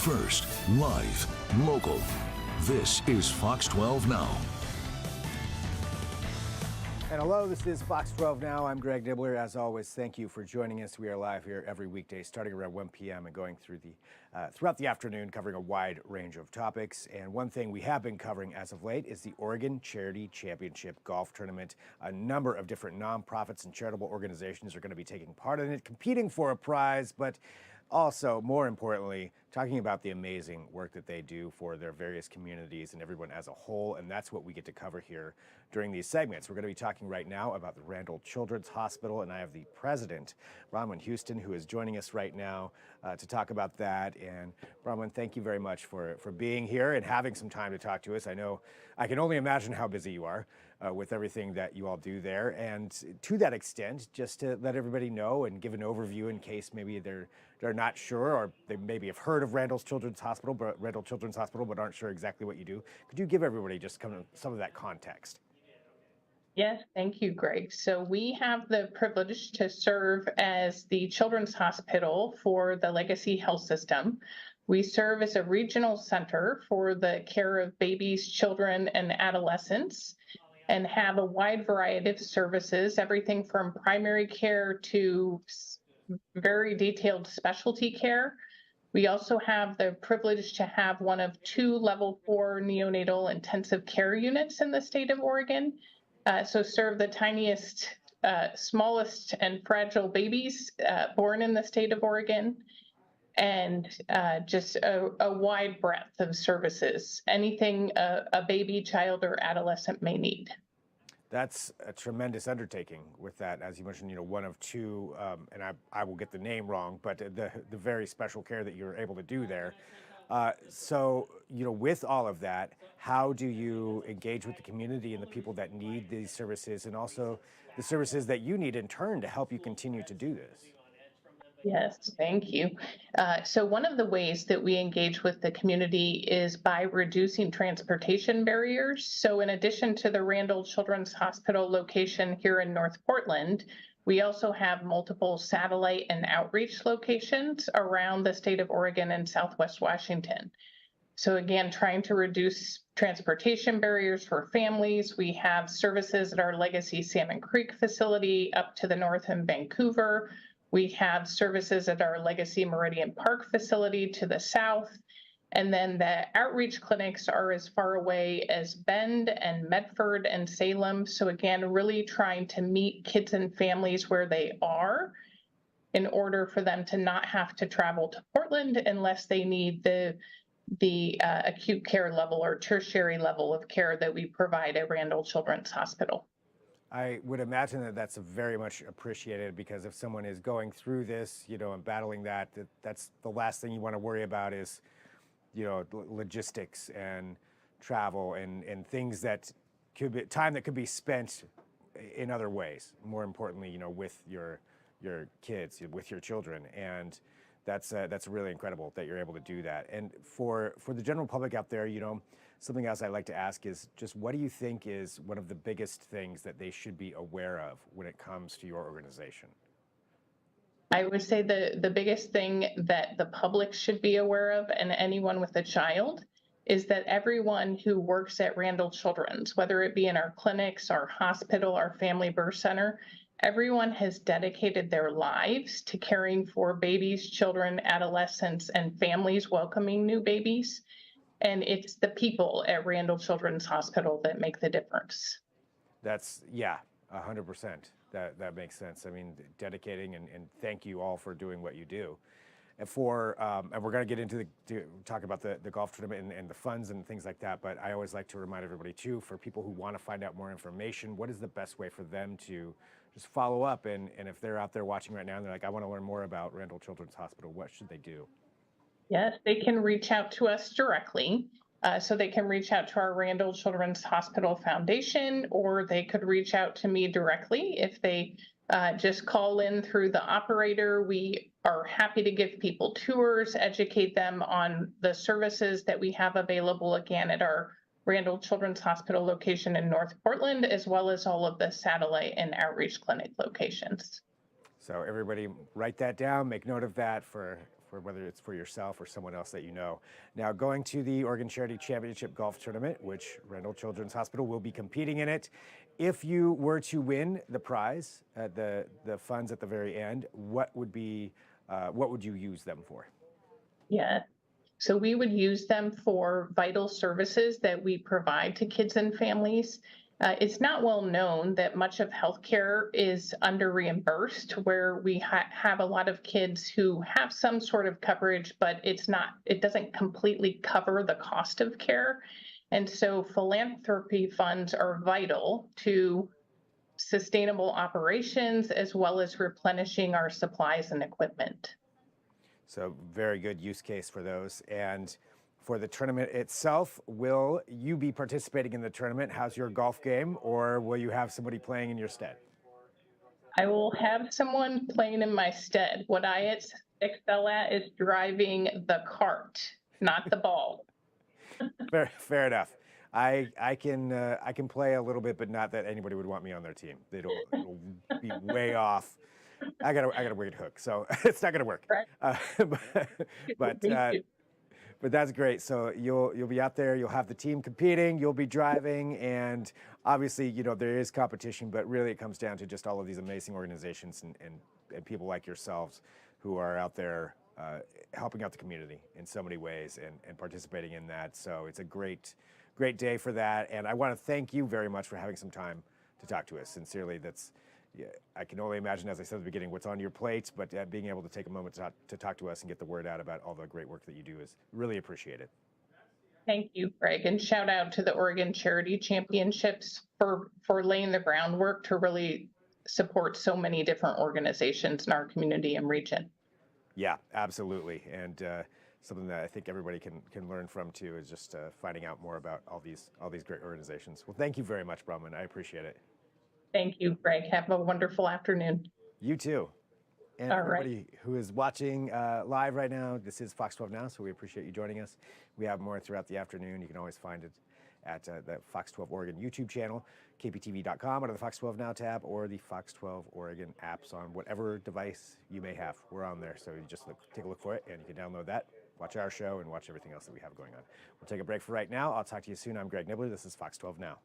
First, live, local. This is Fox 12 Now. And hello, this is Fox 12 Now. I'm Greg Nibbler. As always, thank you for joining us. We are live here every weekday starting around 1 p.m. and going through throughout the afternoon, covering a wide range of topics. And one thing we have been covering as of late is the Oregon Charity Championship Golf Tournament. A number of different nonprofits and charitable organizations are going to be taking part in it, competing for a prize, but also, more importantly, talking about the amazing work that they do for their various communities and everyone as a whole, and that's what we get to cover here during these segments. We're going to be talking right now about the Randall Children's Hospital, and I have the president, Bronwyn Houston, who is joining us right now to talk about that. And Bronwyn, thank you very much for being here and having some time to talk to us. I know I can only imagine how busy you are with everything that you all do there. And to that extent, just to let everybody know and give an overview in case maybe they're not sure, or they maybe have heard of Randall Children's Hospital, but aren't sure exactly what you do. Could you give everybody just some of that context? Yes, thank you, Greg. So we have the privilege to serve as the Children's Hospital for the Legacy Health System. We serve as a regional center for the care of babies, children, and adolescents, and have a wide variety of services, everything from primary care to very detailed specialty care. We also have the privilege to have one of 2 level 4 neonatal intensive care units in the state of Oregon. So serve the tiniest, smallest, and fragile babies born in the state of Oregon, and just a wide breadth of services, anything a baby, child, or adolescent may need. That's a tremendous undertaking with that, as you mentioned, one of 2, and I will get the name wrong, but the very special care that you're able to do there. So, with all of that, how do you engage with the community and the people that need these services, and also the services that you need in turn to help you continue to do this? Yes, thank you. So one of the ways that we engage with the community is by reducing transportation barriers. So in addition to the Randall Children's Hospital location here in North Portland, we also have multiple satellite and outreach locations around the state of Oregon and Southwest Washington. So again, trying to reduce transportation barriers for families. We have services at our Legacy Salmon Creek facility up to the north in Vancouver. We have services at our Legacy Meridian Park facility to the south. And then the outreach clinics are as far away as Bend and Medford and Salem. So again, really trying to meet kids and families where they are in order for them to not have to travel to Portland unless they need the acute care level or tertiary level of care that we provide at Randall Children's Hospital. I would imagine that that's very much appreciated, because if someone is going through this, and battling that's the last thing you want to worry about is, logistics and travel and things that could be time that could be spent in other ways. More importantly, with your kids, with your children, and that's really incredible that you're able to do that. And for the general public out there, something else I'd like to ask is just, what do you think is one of the biggest things that they should be aware of when it comes to your organization? I would say the biggest thing that the public should be aware of, and anyone with a child, is that everyone who works at Randall Children's, whether it be in our clinics, our hospital, our family birth center, everyone has dedicated their lives to caring for babies, children, adolescents, and families welcoming new babies. And it's the people at Randall Children's Hospital that make the difference. That's, 100%. That makes sense. I mean, dedicating, and thank you all for doing what you do. And and we're going to get into talk about the golf tournament and the funds and things like that. But I always like to remind everybody too, for people who want to find out more information, what is the best way for them to just follow up? And if they're out there watching right now and they're like, I want to learn more about Randall Children's Hospital, what should they do? Yes, they can reach out to us directly. So they can reach out to our Randall Children's Hospital Foundation, or they could reach out to me directly. If they just call in through the operator, we are happy to give people tours, educate them on the services that we have available, again, at our Randall Children's Hospital location in North Portland, as well as all of the satellite and outreach clinic locations. So everybody write that down, make note of that for for whether it's for yourself or someone else that you know. Now, going to the Oregon Charity Championship Golf Tournament, which Randall Children's Hospital will be competing in it. If you were to win the prize, the funds at the very end, what would you use them for? Yeah. So we would use them for vital services that we provide to kids and families. It's not well known that much of healthcare is under reimbursed, where we have a lot of kids who have some sort of coverage, but it doesn't completely cover the cost of care. And so philanthropy funds are vital to sustainable operations as well as replenishing our supplies and equipment. So very good use case for those. And for the tournament itself, will you be participating in the tournament? How's your golf game, or will you have somebody playing in your stead? I will have someone playing in my stead. What I excel at is driving the cart, not the ball. Fair enough. I can play a little bit, but not that anybody would want me on their team. It'll be way off. I got a weird hook, so it's not gonna work. Right. But that's great. So you'll be out there. You'll have the team competing. You'll be driving, and obviously, there is competition. But really, it comes down to just all of these amazing organizations and people like yourselves who are out there helping out the community in so many ways and participating in that. So it's a great day for that. And I want to thank you very much for having some time to talk to us. Sincerely, I can only imagine, as I said at the beginning, what's on your plate, but being able to take a moment to talk to us and get the word out about all the great work that you do is really appreciated. Thank you, Greg, and shout out to the Oregon Charity Championships for laying the groundwork to really support so many different organizations in our community and region. Yeah, absolutely. And something that I think everybody can learn from too is just finding out more about all these great organizations. Well, thank you very much, Bronwyn. I appreciate it. Thank you, Greg. Have a wonderful afternoon. You too. And All everybody who is watching live right now, this is Fox 12 Now, so we appreciate you joining us. We have more throughout the afternoon. You can always find it at the Fox 12 Oregon YouTube channel, kptv.com under the Fox 12 Now tab, or the Fox 12 Oregon apps on whatever device you may have. We're on there, so you just take a look for it, and you can download that, watch our show, and watch everything else that we have going on. We'll take a break for right now. I'll talk to you soon. I'm Greg Nibbler. This is Fox 12 Now.